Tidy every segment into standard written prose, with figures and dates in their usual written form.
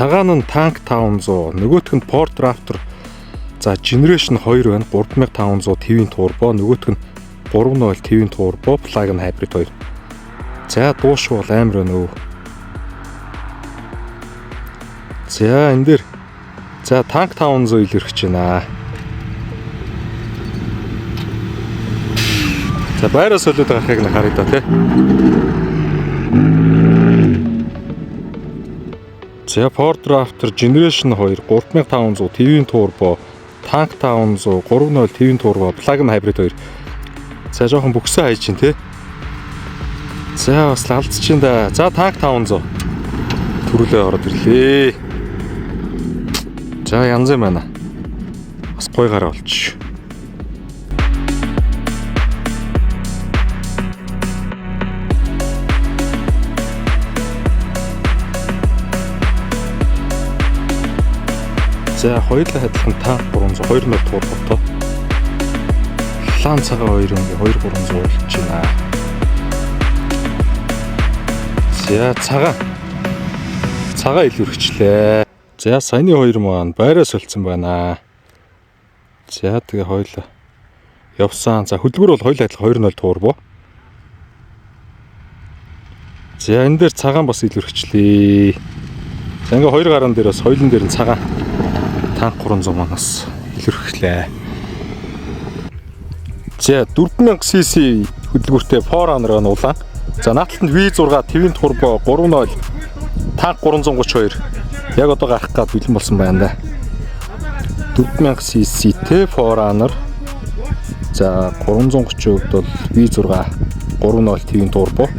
Цагаан нь танк 500, нөгөөх нь Ford Raptor. За Generation 2 байна. 3500 TV-ийн турбо, нөгөөх нь 3.0 TV-ийн турбо, plug-in hybrid 2. За дууш бол амар байна өө. За энэ дээр за танк 500 илэрхэж байна. За байраа солиод гарахыг нь харъя да тий. За Ford Raptor Generation 2 3500 TV-ийн турбо, танк 500, 3.0 TV-ийн турбо, plug-in hybrid 2. За жоохон бөксөө хайж чинь тий. За бас алдчихин да. За танк 500 төрүүлээ ороод ирлээ. За янз юм байна. Бас гой гараа болчих. За хоёулаа адилхан танк 300 2.0 турботой. Лан цагаан 2 ингээ 2300 болж байна. За цагаан илүүрхчлээ. За саяны 2 маань байраа солилцсон байна. За тэгээ хоёулаа явсан. За хөдөлгөр бол хоёулаа адилхан 2.0 турбо. За энэ дээр цагаан бас илүүрхчлээ. За ингээ хоёр гараан дээр бас хоёулын дээр нь цагаан танк 300 манаас илүүрхлээ. За 4000cc хөдөлгөөртэй Forerunner нь улаан. За нааталтанд V6 TV-ийн турбо 3.0 танк 332 яг одоо гарах гад бэлэн болсон байна да. 4000cc-тэй Forerunner. За 330-д бол V6 3.0 TV-ийн турбо.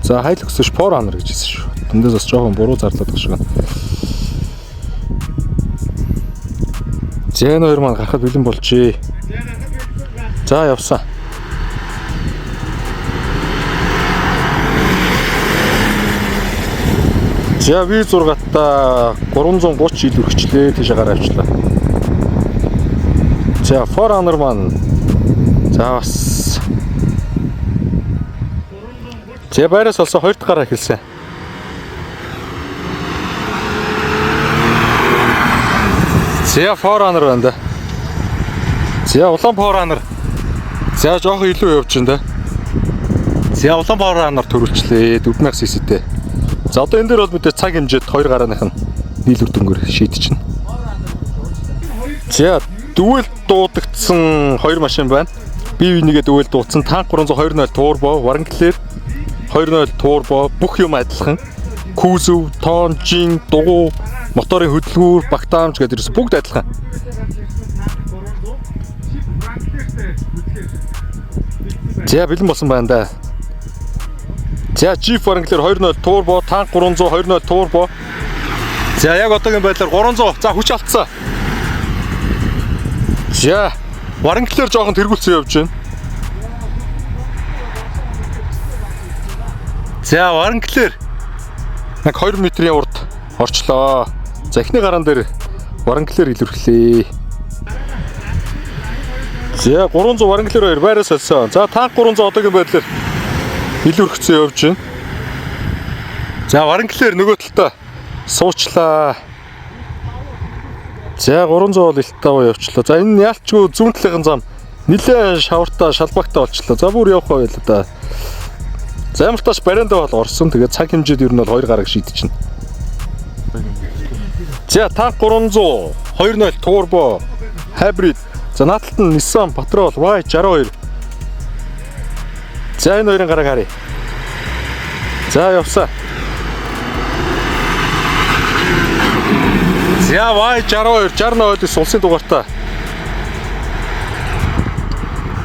За Hilux биш Forerunner гэж хэлсэн шүү. Тэндээс бас жоохон буруу зарлаад байгаа шиг байна. За энэ хоёр маань гарахад бэлэн болжээ. За явсан. За V6-та 330 илүүрхчлээ тийш гараа авчлаа. За Forerunner маань за бас за байраас олсон 2 дахь гараа эхэлсэн. За Forerunner байна да. За улаан Forerunner. За жоохон илүү явж байна да. За улаан Forerunner төрүүлчлээ 4000cc-тэй. За одоо энэ дээр бол мэдээ цаг хэмжээд 2 гарааных нь нийлүр дөнгөөр шийдчихнэ. За дүүл дуудагдсан 2 машин байна. BV1-гээ дүүл дуудсан танк 300 2.0 турбо, Wrangler 2.0 турбо, бүх юм адилхан. Кузов, тон, жин, дугуй, моторын хөдөлгүүр, багтаамж гэдэг ерөөс бүгд адилхан. За бэлэн болсон байна да. За Jeep Wrangler 2.0 турбо, танк 300 2.0 турбо. За яг одоогийн байдлаар 300. За хүч алдсан. За Wrangler жоохон тэргүүлсэн явж байна. За Wrangler нэг 2 метрийн урд орчлоо. За эхний гараан дээр Wrangler илүүрхлээ. За 300 Wrangler 2 байраас олсон. За танк 300 одоогийн байдлаар илүүрхцэн явж байна. За Wrangler нөгөө талдаа суучлаа. За 300 бол илтааваа явчлаа. За энэ яалчгүй зүүн талын зам нилээн шавартаа шалбагтаа болчлоо. За бүр явах байл да. За ямарташ бариандаа бол орсон. Тэгээд цаг хэмжээд ер нь бол 2 гараг шийдчихнэ. За танк 300 2.0 турбо hybrid. За нааталт нь Nissan Patrol Y62. За энэ хоёрын гараг харъя. За явсан. За Y62 68-ийн улсын дугаартай.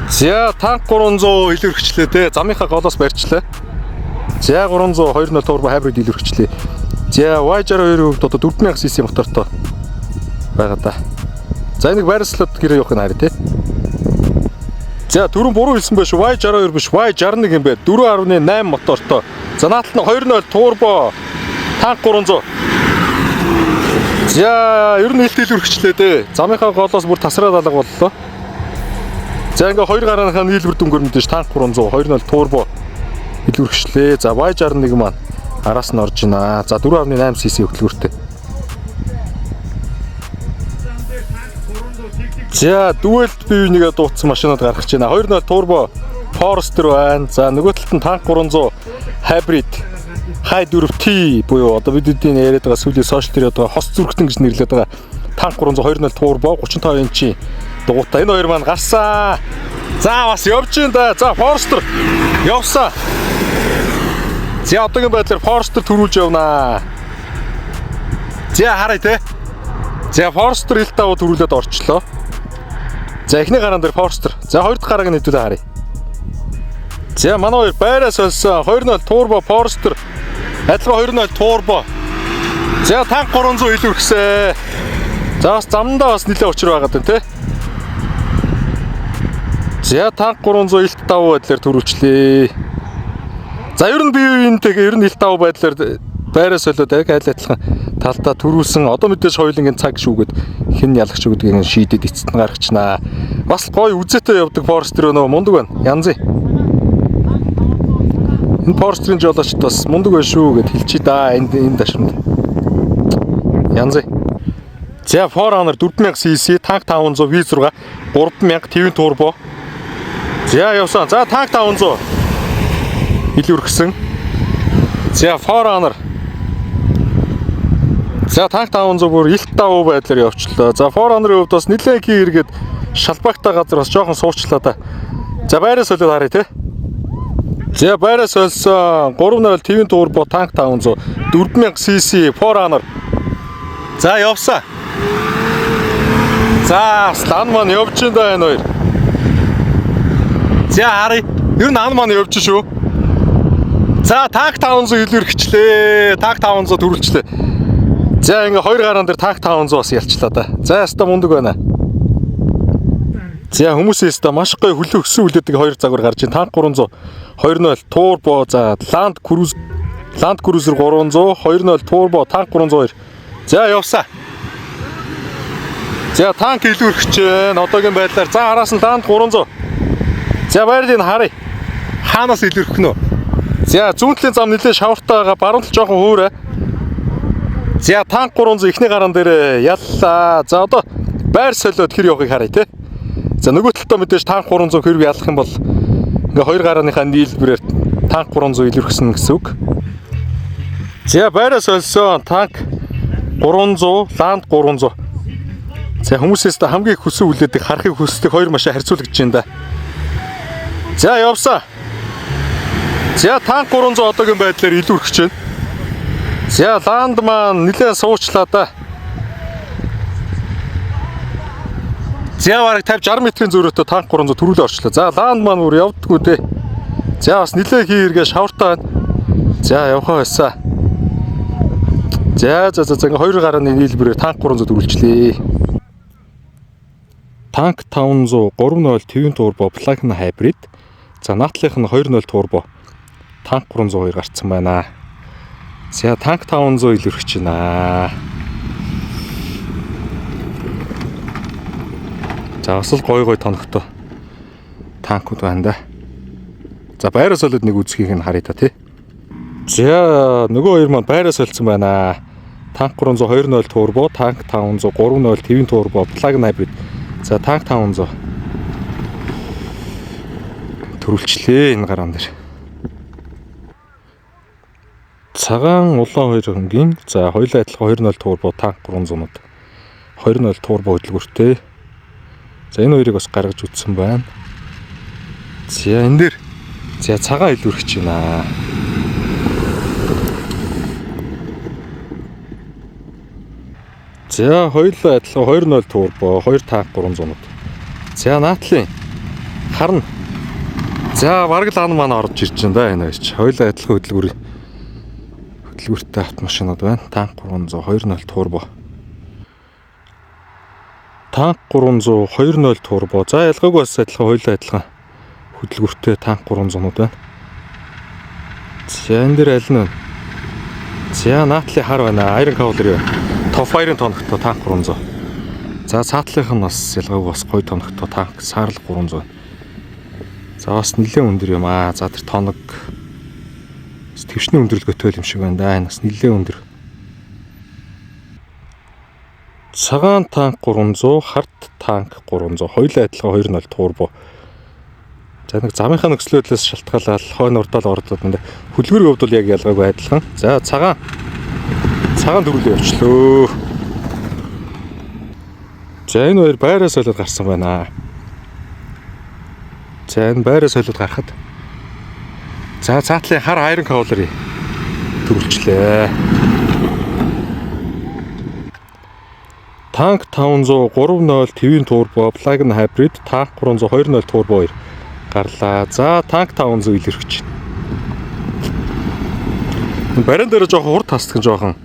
За танк 300 илүүрхчлээ те. Замынхаа голоос барьчлаа. За 300 2.0 турбо hybrid илүүрхчлээ. За Y62 одоо 4000cc мотортой байгаа да. За энийг байрслаад гэрээ явах нь харъя те. За түрүүн буруу хэлсэн байх шүү. Y62 биш Y61 юм бэ. 4.8 мотортой. За нааталт нь 2.0 турбо танк 300. За ер нь илт илүүрхчлээ дээ. Замынхаа голоос бүр тасраад алга боллоо. За ингээ 2 гарааныхаа нийлбэр дүнгээр мэдээж танк 300 2.0 турбо илүүрхчлээ. За Y61 маань Араас нь орж байна. За 4.8 cc хөдөлгөөртэй. За дүүэлт бие нэгэ дуудсан машинууд гаргаж байна. 2.0 турбо Forester байна. За нөгөө талд нь танк 300 hybrid High 4T буюу одоо бидний яриад байгаа сүүлийн сошиал дээр одоо хос зүрхтэн гэж нэрлэдэг байгаа танк 300 2.0 турбо 35 инчийн дугуйтай. Энэ хоёр маань гарсан. За бас явж байна да. За Forester явсан. За одоогийн байдлаар Forester төрүүлж явнаа. За харъя те. За Forester ил давуу төрүүлээд орчлоо. За эхний гараан дээр Forester. За хоёр дахь гарааг нь хэдүүлээ харъя. За манай хоёр байраас олсон 2.0 турбо Forester адилхан 2.0 турбо. За танк 300 илүү ирсэн. За бас замдаа бас нэлээд учир байгаад байна те. За танк 300 илт давуу байдлаар төрүүлчлээ. За ер нь бие биентэйгээ ер нь илт давуу байдлаар байраас олоод яг айл адилхан талдаа төрүүлсэн. Одоо мэдээж хоёулынгийн цаг шүүгээд хэн ялагч гэдгийг шийдэд эцэст нь гаргачнаа. Бас гоё үзээтэй явдаг Forester нөө мундаг байна. Янзын. Энэ Forester-ийн жолооч бас мундаг байна шүү гэд хэлчихээ да. Энэ дашрамд. Янзын. За Forerunner 4000 cc танк 500 V6 3000 TV турбо. За явсан. За танк 500 илүү өргсөн. За Forerunner. За танк 500 бүр илт давуу байдлаар явчлаа. За Forerunner-ийн хувьд бас нэлээд хийргээд шалбаагтай газар бас жоохон суурчлаа да. За байраас олоод харъя те. За байраас олсон 3.0 TV турбо танк 500 4000 cc Forerunner. За явсан. За лан маань явж байна энэ хоёр. За харъя. Ер нь ан маань явж шүү. За танк 500 илүү ирчихлээ. Танк 500 төрүүлчлээ. За ингээ хоёр гараан дээр танк 500 бас ялчлаа да. За яста мундаг байна. За хүмүүсээс та маш гоё хөлөө өссөн үлээдэг хоёр загвар гарч ин танк 300 2.0 турбо за Land Cruiser 300 2.0 турбо танк 302. За явсан. За танк илүү өргөж байна. Одоогийн байдлаар за араас нь Land 300. За байрлыг харъя. Хаанаас илүү өргөх нөө? За зүүнтлийн зам нэлээд шавартай байгаа. Баруун тал жоохон хөөрэ. За танк 300 ихний гараан дээр яллаа. За одоо байр солиод хэр явахыг харъя те. За нөгөө талдаа мэдээж танк 300 хэрэг ялах юм бол ингээ хоёр гарааныхаа нийлбэрээр танк 300 илэрхсэн гэсэн үг. За байраас олсон танк 300 Land 300. За хүмүүсээс та хамгийн их хүссэн үлээдэг харахыг хүсдэг хоёр машин харьцуулагдж байна да. За явсан. За танк 300 одоогийн байдлаар илүү өргөж байна. За Land маань нэлээд суучлаа да. За бараг 50-60 метрийн зөрөөтэй танк 300 төрүүлээ орчлоо. За Land маань бүр явдггүй дээ. За бас нэлээд хийргээ шавартай байна. За явхаа байсан. За ингээ хоёр гарааны нийлбэрээр танк 300 төрүүлчлээ. Танк 500 3.0 TV турбо plug-in hybrid. За наатлынх нь 2.0 турбо танк 302 гарцсан байна. За танк 500 илэрхэж байна. За бас л гой тоногтой танкуд байна да. За байраас олоод нэг үзхийг нь харъя та тий. За нөгөө хоёр маань байраас олцсон байна. Танк 300 2.0 турбо, танк 500 3.0 TV турбо, plug-in hybrid. За танк 500 төрүүлчлээ энэ гараан дээр. Цагаан улаан хоёр хонгийн за хоёулаа адилхан 2.0 турбо танк 300-нууд 2.0 турбо хөдөлгөөртэй. За энэ хоёрыг бас гаргаж үтсэн байна. За энэ дээр за цагаан илүү өргөж байна. За хоёулаа адилхан 2.0 турбо 2 танк 300-нууд. За наатлын харна. За бараг лан маань орж ирж байна да энэ хоёрч. Хоёулаа адилхан хөдөлгөөртэй автомашинууд байна. Танк 300 2.0 турбо. Танк 300 2.0 турбо. За ялгаагүй бас адилхан хоёулаа адилхан хөдөлгөөртэй танк 300-нууд байна. За энэ дээр аль нь вэ? За наатлын хар байна. Iron Cavalry. Top Iron тоногтой танк 300. За цаатлынх нь бас ялгаагүй бас гоё тоногтой танк Sarl 300. За бас нэлээд өндөр юм аа. За тэр тоног Тэвшний өндөрлөгөтэй юм шиг байна да. Нас нэлээд өндөр. Цагаан танк 300, харт танк 300. Хоёулаа адилхан 2.0 турбо. За нэг замынхаа нөхцлөөдлөөс шалтгаалаад хойно урдаал ордод байна. Хүлгэрийн хувьд бол яг ялгаагүй адилхан. За цагаан дөрвөлөө явчлаа. За энэ хоёр байраа солиод гарсан байна. За энэ байраа солиод гарахад. За цаатлын хар айрон кавлерыг төрүүлчлээ. Танк 500 3.0 твин турбо, плагин хайбрид, танк 300 2.0 турбо 2 гарлаа. За танк 500 илэрхэж байна. Барин дээр жоохон хурд тасдаг жоохон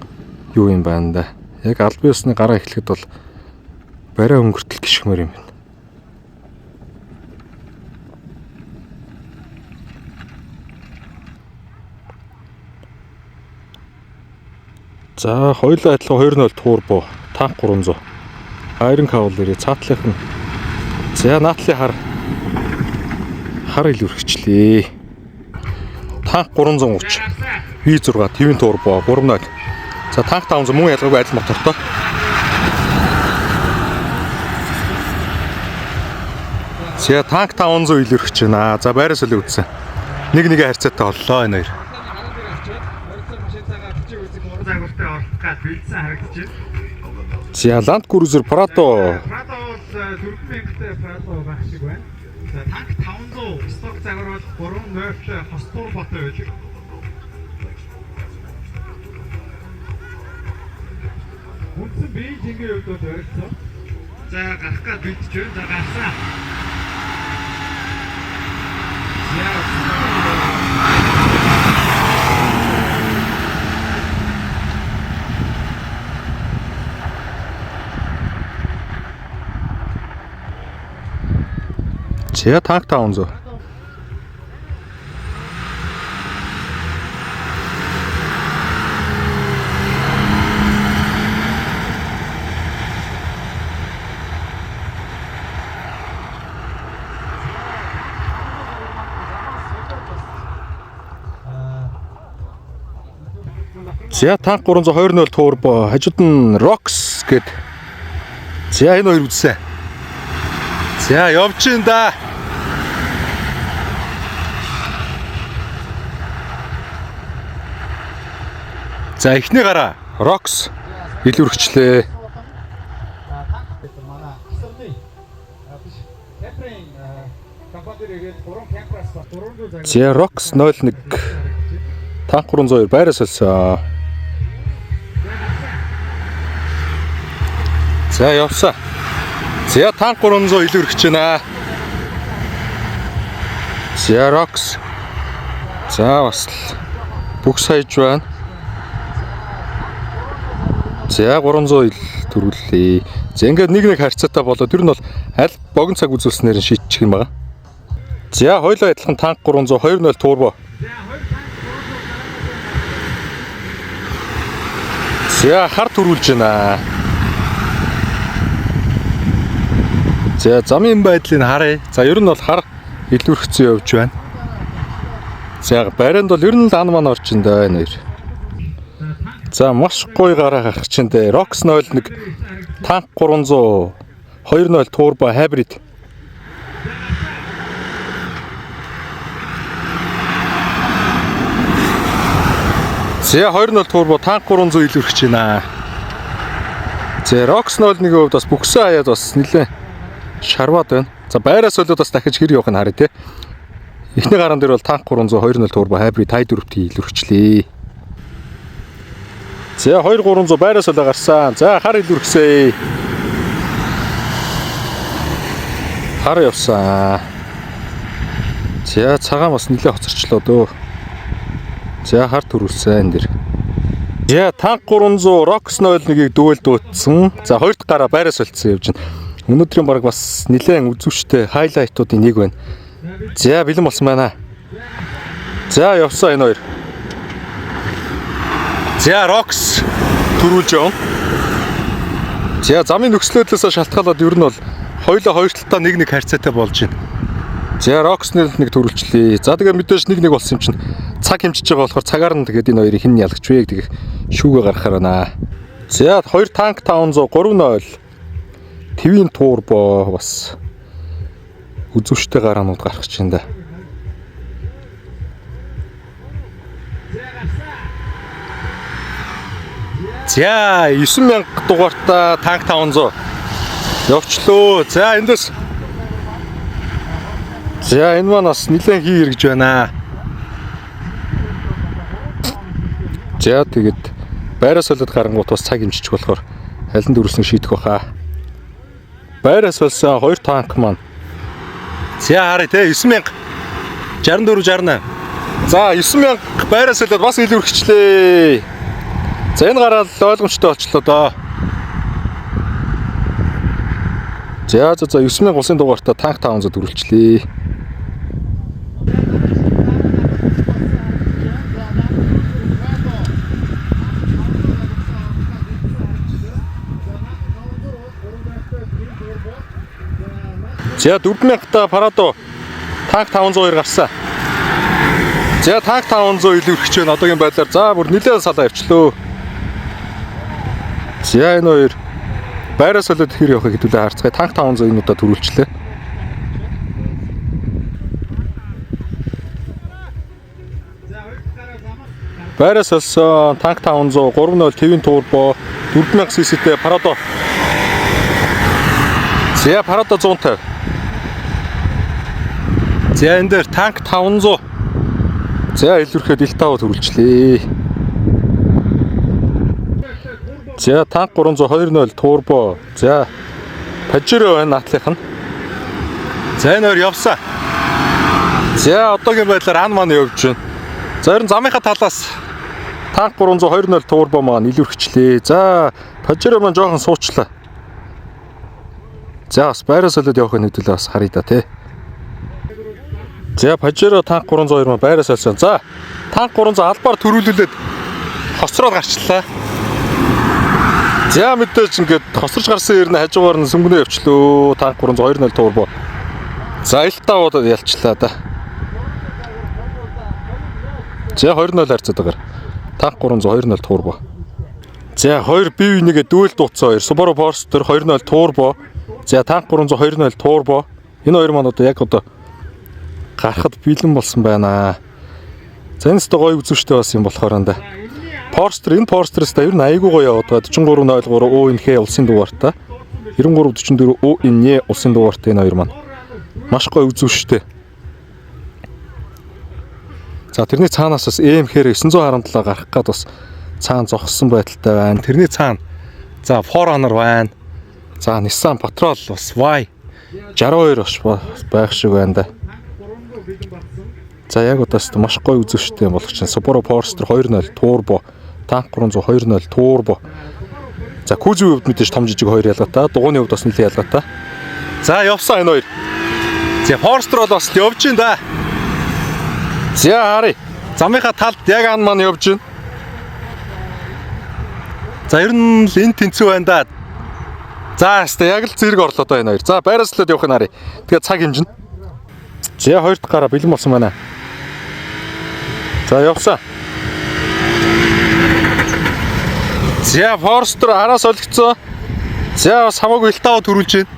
юу юм байна да. Яг албан ёсны гараа эхлэхэд бол барай өнгөртөл гიშгмээр юм байна. За хоёулаа адилхан 2.0 турбо, танк 300. Айрон кавлерыг цаатлах нь. За наатлын хар илүүрхчлээ. Танк 330. V6 твин турбо 3.0. За танк 500 мөн ялгаагүй адил мотортой. За танк 500 илүүрхэж байна. За байраа солио үтсэн. Нэгээ харьцаатай боллоо энэ хоёр. За Land Cruiser Prado. Prado бол 4000-тэй Prado байх шиг байна. За танк 500 сток загвар бол 3.0-тэй хос турботой байдаг. Үндсэн бензингийн хувьд бол ойрхон. За гарах гад бэлдэж байна. За гарсан. За танк 500. За танк 300 2.0 турбо, хажууд нь Rox гэд. За энэ хоёр үзсэн. За явж ин да. За эхний гараа Rox илүүрхчлээ. За Rox 01 танк 302 байраа солисон. За явсан. За танк 300 илүүрхэж байна. За Rox. За бас бүх саяж байна. За 300 ил төрүүллээ. За ингээд нэг харьцаатай болоод ер нь бол аль богино цаг үзүүлснээр нь шийдчих юм байна. За хоёулаа адилхан танк 300 2.0 турбо. За хар төрүүлж байна. За замын байдлыг харъя. За ер нь бол хар илүүрхцэн явж байна. За баринд бол ер нь л ан ман орж ин даа энэ хоёр. За маш гоё гараа гарах чинь дээ. Rox 01 танк 300 2.0 турбо хайбрид. За 2.0 турбо танк 300 илүүрхэж байна. За Rox 01-ийн хувьд бас бүксэн хаяад бас нэлээ шарваад байна. За байраа солиод бас дахиж хэр явах нь харъя те. Эхний гараан дээр бол танк 300 2.0 турбо хайбрид тай 4-т илүүрхчлээ. За 2300 байраа солио гарсан. За хар илүүрхсэй. Хар явсан. За цагаан бас нэлээ хоцорчлоо дөө. За хар төрүүлсэн энэ дэр. За танк 300 Rox 01-ийг дүүл дуудсан. За хоёр дахь гараа байраа солилцсон явж байна. Өнөөдрийн баг бас нэлээд үзүүштэй хайлайтуудын нэг байна. За бэлэн болсон байна. За явсан энэ хоёр. За Rox төрүүлж явна. За замын нөхцлөөдлөөс шалтгаалаад ер нь бол хоёулаа хоёр талдаа нэг харьцаатай болж байна. За Rox 01 төрүүлчлээ. За тэгээ мэдээж нэг болсон юм чинь. цаг хэмжиж байгаа болохоор цагаар нь тэгээд энэ хоёрыг хэн ялгч вэ гэдэг шүүгээ гаргахаар байна. За 2 танк 500 3-0. Твин турбо бас үзүүштэй гараанууд гарах гэж байна да. За 9000 дугаартай танк 500 явчлоо. За эндээс за энэ маань бас нэлээд хий эргэж байна. За тэгээд байраас солиод гарангуут бас цаг хэмжиж болохоор аль нь дөрвөлснэг шийдэх баха. Байраас болсон 2 танк маань. За харъя те 9000 64 68. За 9000 байраас солиод бас илүү өргөчлээ. За энэ гараад ойлгомжтой болчлоо доо. За 9000 улсын дугаартай танк 500 дөрвөлчлээ. За 4000-та Парадо танк 502 гарсан. За танк 500 илүү өргөж байна одоогийн байдлаар. За бүр нэлээд салаа явчлаа. За энэ хоёр байраас солиод хэр явахыг хэдүүлээ харцгаая. Танк 500 энэ удаа төрүүлчлээ. Байраас солисон танк 500 3-0 твин турбо 4000 cc-тэй Парадо. За Парадо 150. За энэ дээр танк 500. За илүүрхэд Ил-5 төрүүлчлээ. За танк 300 2-0 турбо. За Пажеро байна натлынх нь. За энэ хоёр явсан. За одоогийн байдлаар ан маань явж байна. За ер нь замынхаа талаас танк 300 2-0 турбо маань илүүрхчлээ. За Пажеро маань жоохон суучлаа. За бас байраас солиод явах нэгдүүлээ бас харъя да тий. За Пажеро танк 302 маань байраас солисон. За танк 300 албаар төрүүлүүлээд хоцроод гарчлаа. За мэдээж ингээд хосрож гарсан ер нь хажуугаар нь сүмгнөө явчлаа. Танк 300 2-0 турбо. За Ил-5 ялчлаа да. За 2-0 харьцаад байгаа. Танк 300 2-0 турбо. За 2 бив нэгэ дүүл дууцсан 2 Subaru Forester 2-0 турбо. За танк 300 2-0 турбо. Энэ хоёр маань одоо яг одоо гарахад бэлэн болсон байна. За энэ ч гоё үзүүштэй бас юм болохоор энэ. Forester энэ Forester-с та ер нь айгүй гоё яваад байгаа. 4303 ОНХ улсын дугаартай. 9344 ОНЕ улсын дугаартай энэ хоёр маань. Маш гоё үзүүштэй. За тэрний цаанаас бас EMH 917 гарах гад бас цаана зогссон байдалтай байна. Тэрний цаана за Forerunner байна. За Nissan Patrol бас Y 62 байх шиг байна да. За яг удаас маш гоё үзүүштэй болох чинь Subaru Forester 2.0 турбо, танк 300 2.0 турбо. За Kuzu-ийн хувьд мэдээж том жижиг хоёр ялгаатай, дугууны хувьд бас нэлээд ялгаатай. За явсан энэ хоёр. За Forester бол бас явж байна да. За харъя. Замынхаа талд яг ан маань явж байна. За ер нь л энэ тэнцүү байна да. За хэвээ яг л зэрэг орлоо доо энэ хоёр. За байраас л явах нь харъя. Тэгээ цаг хэмжинэ. За хоёр дахь гараа бэлэн болсон байна. За явсан. За Forester араас олгцсон. За бас хамаагүй Ил-5 төрүүлж байна.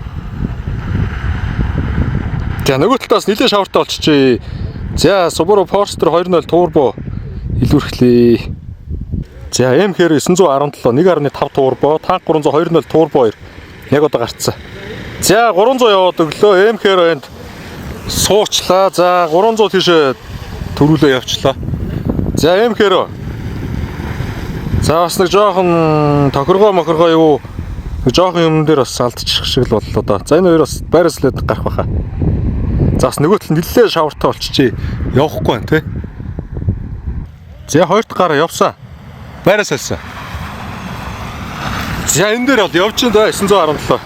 За нөгөө талаас нэлээд шавартай болчихжээ. За Subaru Forester 2.0 турбо илүүрхлээ. За MH 917 1.5 турбо, танк 300 2.0 турбо 2 яг одоо гарцсан. За 300 яваад өглөө MH-нд суучлаа. За 300 тийшээ төрүүлээ явчлаа. За MH. За бас нэг жоохон тохиргоо юу жоохон юм дээр бас алдчих шиг л боллоо да. За энэ хоёр бас байраас л гарах баха. За бас нөгөө тал нэлээд шавартай болчихжээ. Явахгүй байна те. За хоёр дахь гараа явсан. Байраас алсан. За энэ дээр бол явж байна 917.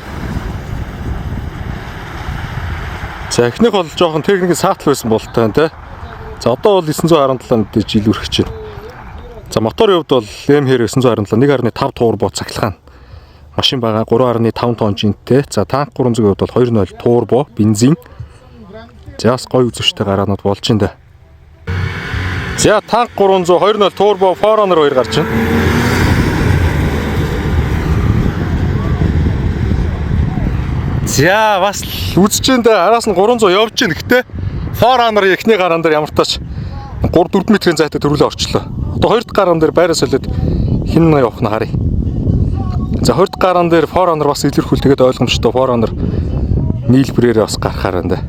За эхнийх бол жоохон техникийн саатал байсан болтой байна те. За одоо бол 917 мэдээж ил үргэж байна. За моторын хувьд бол MH 917 1.5 турбо цахилгаан машин байгаа 3.5 тонн жинтэй. За танк 300-ийн хувьд бол 2.0 турбо бензин. За бас гоё үзүүштэй гараанууд болж байна да. За танк 300 2.0 турбо Forerunner 2 гарч байна. За бас үзэж дээ араас нь 300 явж гин гэхдээ Forerunner эхний гараан дээр ямар тач 3-4 метрийн зайтай төрүүлээ орчлоо. Одоо хоёр дахь гараан дээр байраа солиод хин явах нь харъя. За хоёр дахь гараан дээр Forerunner бас илэрхүүл тэгээд ойлгомжтой Forerunner нийлбэрээр бас гарахаар байна.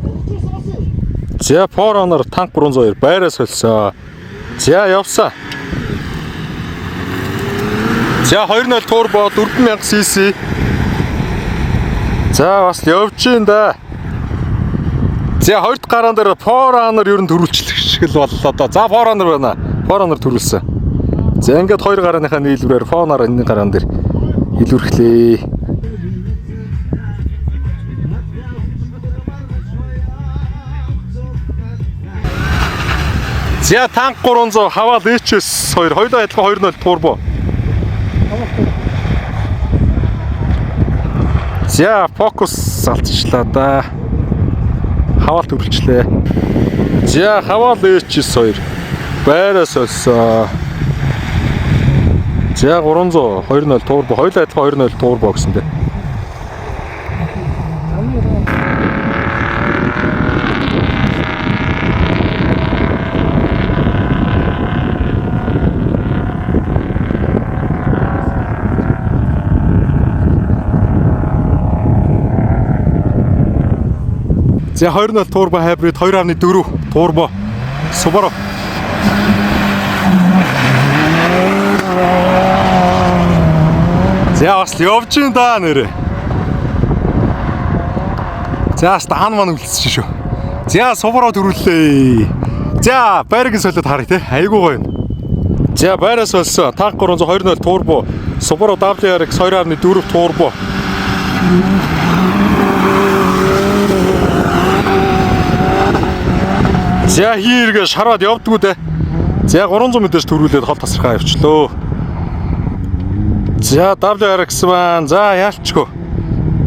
За Forerunner танк 302 байраа сольсоо. За явсаа. За 2.0 турбо 4000 cc. За бас явж гин да. За хоёр дахь гараан дээр Forerunner ер нь төрүүлчих шиг л боллоо доо. За Forerunner байна. Forerunner төрүүлсэн. За ингээд хоёр гарааныхаа нийлбэрээр Forerunner энэ гараан дээр илүүрхлээ. За танк 300 хаваал HS 2 хоёулаа адилхан 2.0 турбо. За фокус алдчихлаа да. Хаваал төрүүлчлээ. За хаваал HS 2 байраа сольсоо. За 300 2.0 турбо хоёулаа адилхан 2.0 турбо гэсэн дээ. За 2.0 турбо hybrid 2.4 турбо Subaru. За бас явж гин да нэрэ. За стан маань үлдсэн шүү. За Subaru төрүүллээ. За байрыг солиод харъя те. Айгуу гоё юм. За байраа сольсон. Танк 300 2.0 турбо Subaru WRX 2.4 турбо. За хийргээ шараад явдггүй дээ. За 300 мэдээж төрүүлээд хол тасархаа явчлаа. За WRX маань за яалчгүй.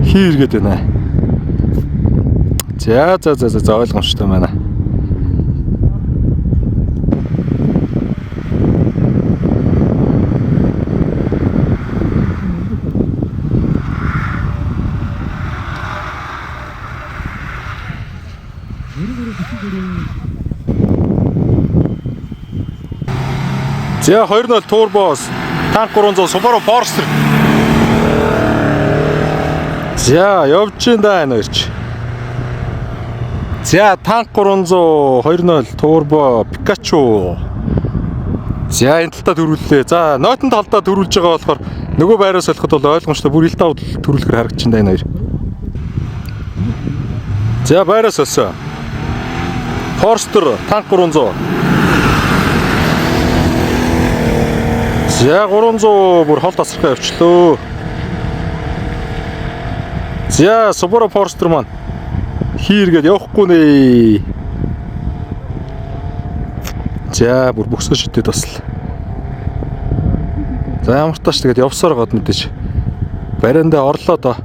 Хийргээд байна. За ойлгомжтой байна. За 2.0 турбо танк 300 Subaru Forester. За явж гин да энэ хоёрч. За танк 300 2.0 турбо Pikachu. За энэ талтаа төрүүллээ. За нойтон талдаа төрүүлж байгаа болохоор нөгөө байраа солиход бол ойлгомжтой бүр ил тав төрүүлэхээр харагдаж байна энэ хоёр. За байраа сольсон. Forester танк 300. За 300 бүр хол тасархаа явчлаа. За Subaru Forester маань хийргээд явахгүй нэ. За бүр бөксөө шидэд бас л. За ямар тааш тэгээд явсаар гад мэдээж. Бариандаа орлоо доо.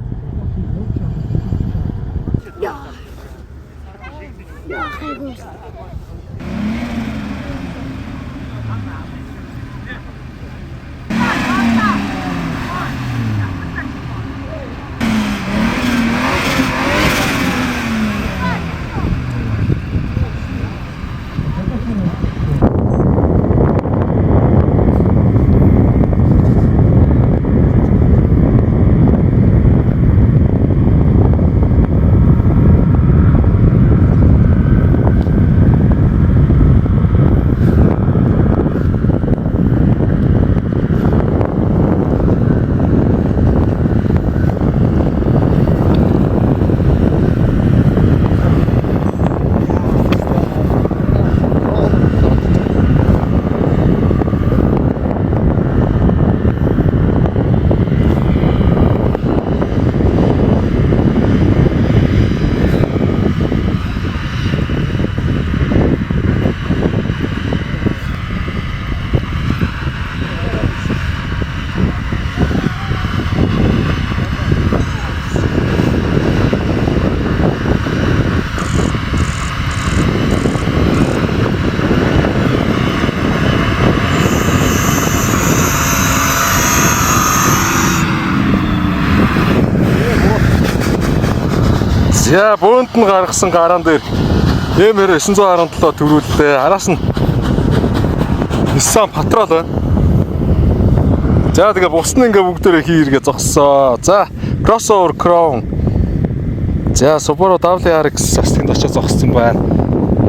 За бөөнд нь гаргасан гараан дээр MR 917 төрүүллээ. Араас нь Nissan Patrol байна. За тэгээ бус нь ингээ бүгдээрээ хийргээ зогссоо. За crossover Crown. За Subaru WRX бас тэнд очиж зогссон байна.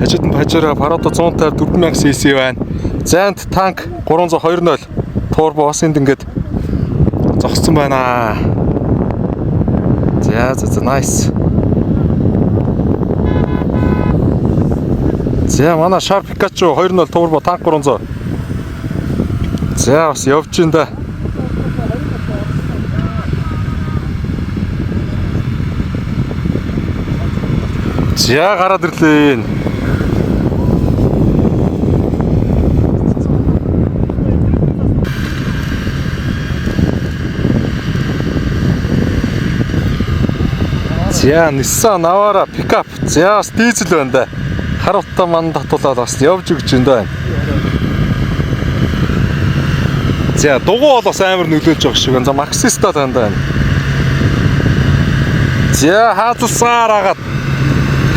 Хажууд нь Pajero Parado 150 4000cc байна. Zand танк 320 турбо бас энд ингээд зогссон байна. За nice. За манай Sharp Pikachu 2.0 турбо танк 300. За бас явж ин да. За гараад ирлээ. За Nissan Navara pickup. За бас дизель байна да. Хар утаа манд татуулаад бас явж өгч энэ байна. За дугуй бол бас амар нөлөөлж байгаа шиг байна. За Maxxis-та танд байна. За хаалсаар агаад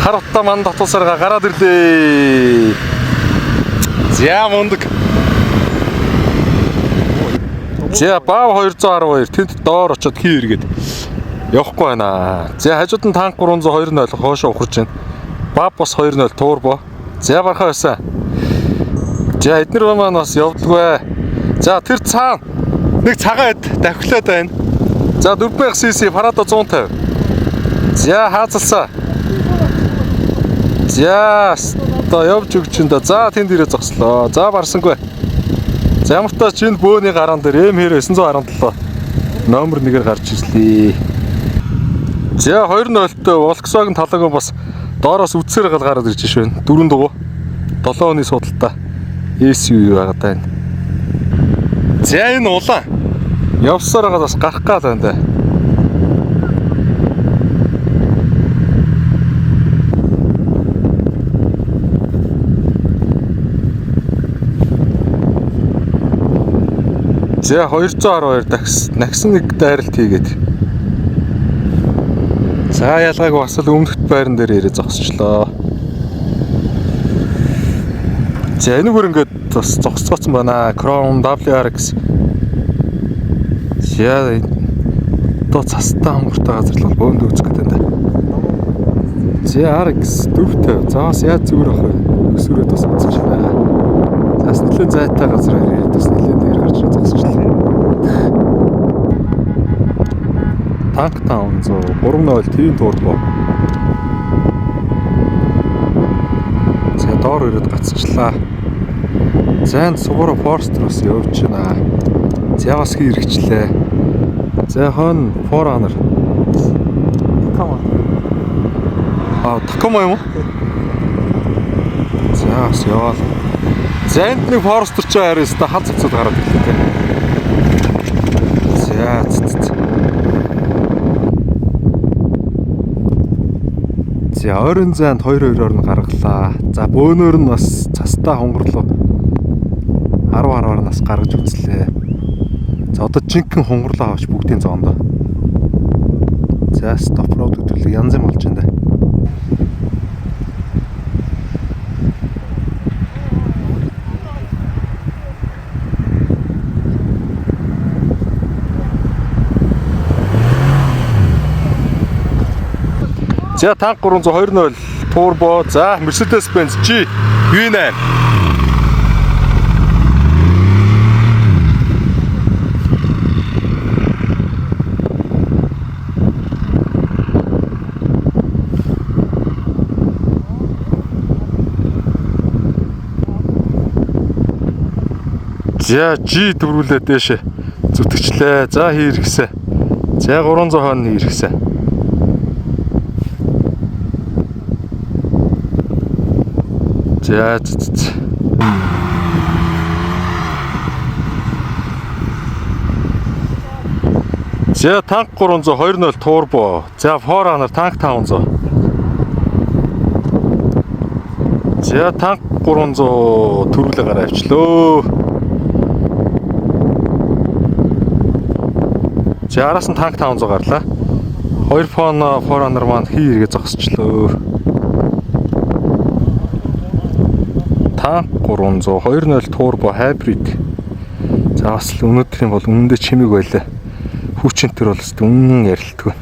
хар утаа манд татуулсараа гараад ирлээ. За мундаг. За баав 212 тэнд доор очиод хий эргээд явахгүй байна. За хажууд нь танк 320 хоошоо ухарч байна. Баав бас 2.0 турбо. За бархаа байсан. За эднэр маань бас явдаггүй. За тэр цаана нэг цагаан эд давхилаад байна. За 4000cc Parado 150. За хаацалсаа. За одоо явж өгч энэ. За тэнд ирээ зогслоо. За барсангүй. За ямар ч тач энэ бөөний гараан дээр MR 917 номер 1-ээр гарч ирлээ. За 2.0-тэй Volkswagen талаагаа бас доороос үтсээр гал гараад ирж швэн. 4 дугуй 7 оны судалтай SUV байгаа даа. За энэ улаан явсаар байгаа бас гарах гал байна да. За 212 нагсан нэг дайралт хийгээд. За ялгаагүй бас л өмнөхд байран дээр ирээ зогсчлоо. За энэ бүр ингээд бас зогсцооцсон байна. Chrome WRX. За одоо цастай хонгортой газар л бөөнд үүсэх гэдэг юм да. За RX 450. За бас яаж зүгээр ах вэ? Өсвөрөө бас үзэж байна. За бас нэлээд зайтай газар ирээ бас нэлээд дээр гарч зогсчлоо. Tank Town 3.0 твин турбо. За доор ирээд гацчлаа. За энэ Subaru Forester бас явж байна. За бас хэрэгчлээ. За хон Forerunner. Tacoma юм уу? За бас яваал. За энд нэг Forester ч харин өстө хал цацаад гараад ирлээ. За За ойрын зайд 2-2-оор нь гаргалаа. За бөөнөр нь бас цастай хонгорлоо 10-10-аар нас гаргаж үзлээ. За одоо жинхэнэ хонгорлоо авч бүгдийн зоондоо. За стоп роуд хөтөлөг янз юм болж байна да. За танк 320 турбо. За Mercedes-Benz G V8. За G дөрвөлээ дэше зүтгэжлээ. За хийрхсэ. За 300 хон хийрхсэ. За За танк 320 турбо. За Forerunner танк 500. За танк 300 төрүүлээ гараа авчлөө. За араас нь танк 500 гарлаа. 2 Pona Forerunner маань хийргээ зогсчлоо. Танк 300 2.0 турбо hybrid. За бас л өнөөдрийн бол үнэндээ чимэг байлаа. Хүчнтэр бол үнэн ярилтгүй.